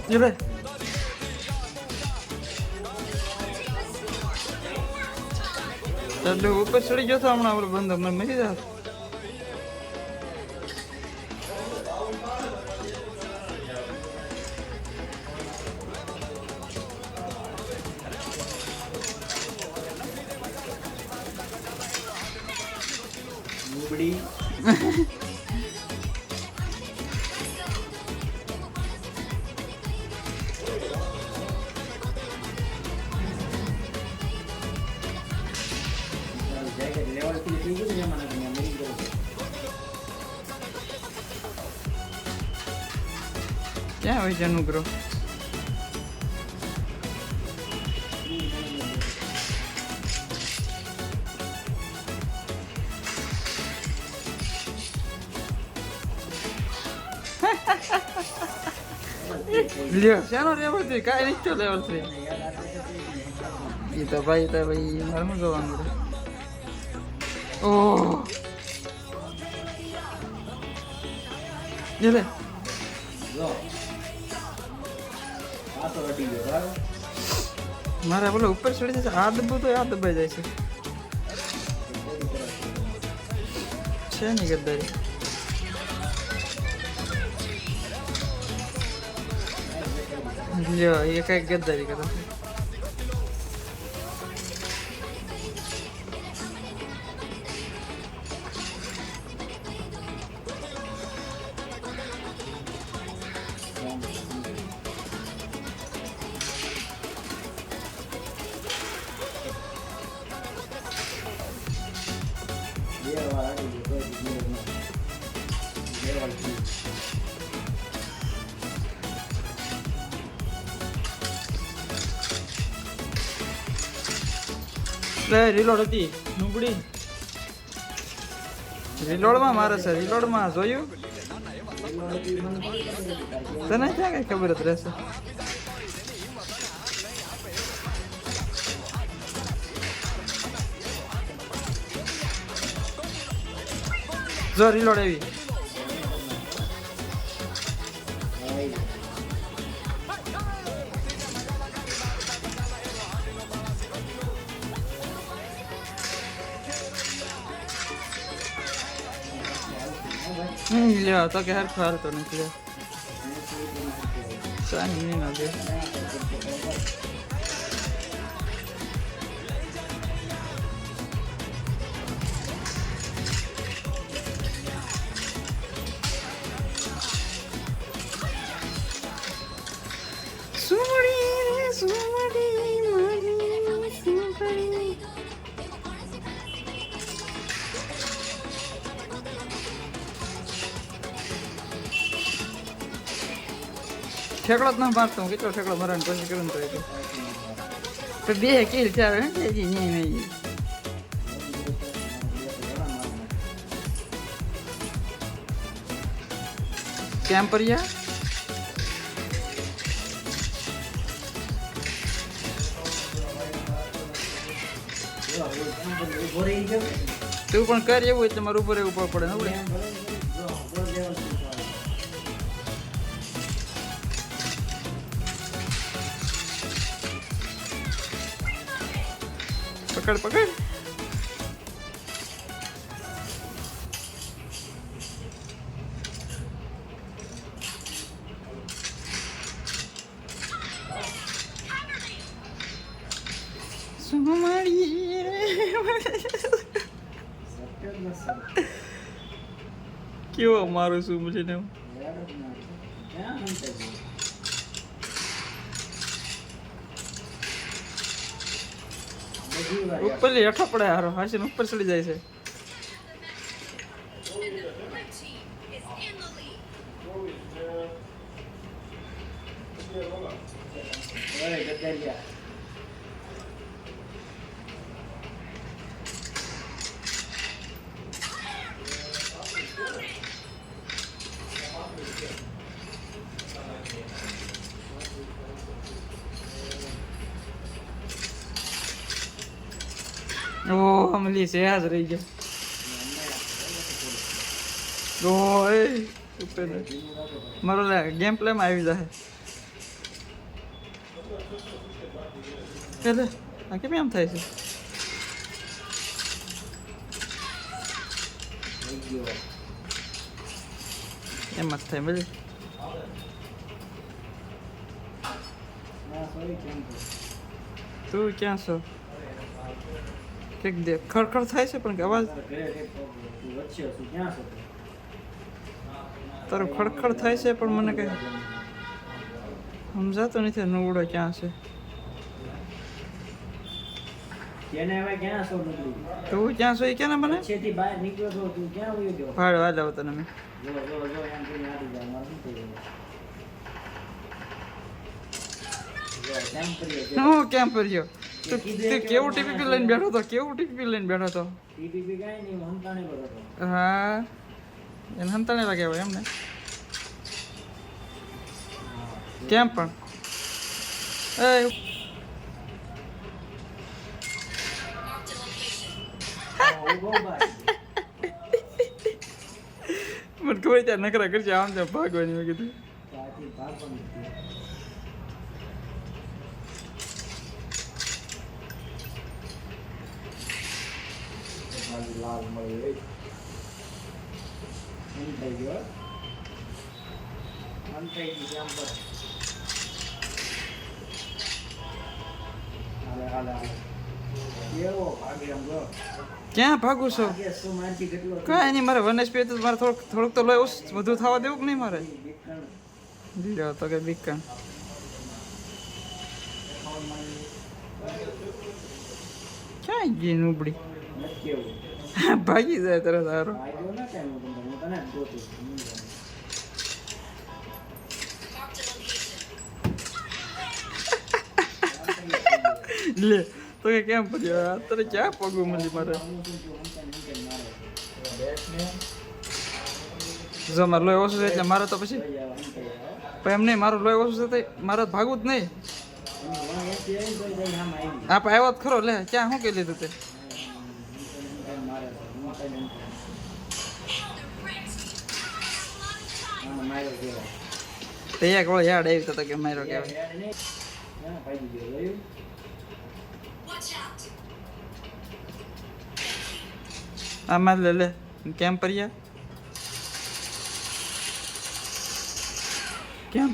ये ले એટલે ઉપર ચડી ગયો તો હમણાં આપણે બંધ હમણાં મરી જાત બુબડી લેવલ થી થઈ ગયું ને મને મળી ગયું ક્યાં હોય છે અનુગ્રહ લ્યો શાનો લેવલ 3 કાંઈ નહીં તો લેવલ 3 એ તો ભાઈ મારે શું જોવાનું ઓહ ये ले લો આ તો અડી ગયો બરાબર મારા બોલો ઉપર ચડી જશે આ દબાવ તો આ દબાઈ જાય છે નહીં ગદ્દારી લ્યો એ કઈ ગદ્દારી કરે રીલોડ હતી નુબડી રીલોડમાં મારે છે રીલોડમાં જોયું તને ક્યાં કઈ ખબર જ રહેશે જો રીલોડ આવી લ્યો તો કે હર ખાલ તો નથી સાની નહીં ના દે ઠેકડો જ ના મારતો હું કેટલો ઠેકડો મારવાનો પછી કરું તો બે કિલ ચાર નહીં કેમ પર્યા તું પણ કર એવું એટલે મારું ઉપર રહેવું પડે ને પકડ પકડ કેવો મારું શું છે ને ઉપર હેઠો પડે હારો હાસી ઉપર ચડી જાય છે ઓય ગદ્દારિયા ઓ અમલી છે આજ રહી ગયો ઓ એ ઉપર મારો ગેમ પ્લે માં આવી જાય એટલે આ કેમ એમ થાય છે થઈ ગયો એમ જ થાય મળી ના સોરી કેમ તું ક્યાં છો કંઈક દે ખડખડ થાય છે પણ કે અવાજ ઘરે તું વચ્ચે છું ક્યાં છો તારો ખડખડ થાય છે પણ મને કઈ સમજાતો નથી નુવડો ક્યાં છે કેને હવે ક્યાં છો નકરી તું ક્યાં છો એ ક્યાં મને વચ્ચેથી બહાર નીકળ્યો છો તું ક્યાં વયો ગયો ભાડ વાજ આવો તને મેં જો એમ કરીને આડી જાય મારે શું થઈ ગયું કેમ કરીએ હું કેમ કર્યો તું કેવું ટીપીપી લઈને બેઠો હતો કેવું ટીપીપી લઈને બેઠો હતો ટીપીપી કાંઈ નહીં હું હંતાણે પર હતો હા એને હંતાણે વાગે હોય એમને કેમ પણ એ ઉભો ભાઈ મને ખબર ત્યાં નકરા કરશે આમ ત્યાં ભાગવાની મેં કીધું સાચી ભાગવાનું છે. મારી લાલ મળી ગઈ એમ થઈ ગયો આમ થઈ ગયું આમ પર હાલે હાલે હાલે કેવો ભાગે આમ જો ક્યાં ભાગું છો ભાગે શું મારથી કેટલો કાંઈ નહીં મારે વનસ્પતિ તો મારે થોડુંક તો લોહી વધુ થવા દેવું કે નહીં મારે બીકણ દીધો તો કે બીકણ ક્યાં ગઈ નુબડી નથી કેવું ભાગી જાય તરત હારો ભાગ્યો ના કાંઈ હું તને જ ગોતું છું. લે તો કે કેમ પડ્યો અત્યારે ક્યાં પગું મળી મારે જો મારે લોહી ઓછું છે એટલે મારે તો પછી પણ એમ નહીં મારું લોહી ઓછું છે મારે તો ભાગવું જ નહીં આપણે આવ્યો જ ખરો લે ક્યાં શું કહી લીધું તે તે એક વળો યાદ આવી તો કે મારો કહેવાય આમાં લે લે કેમ પર્યા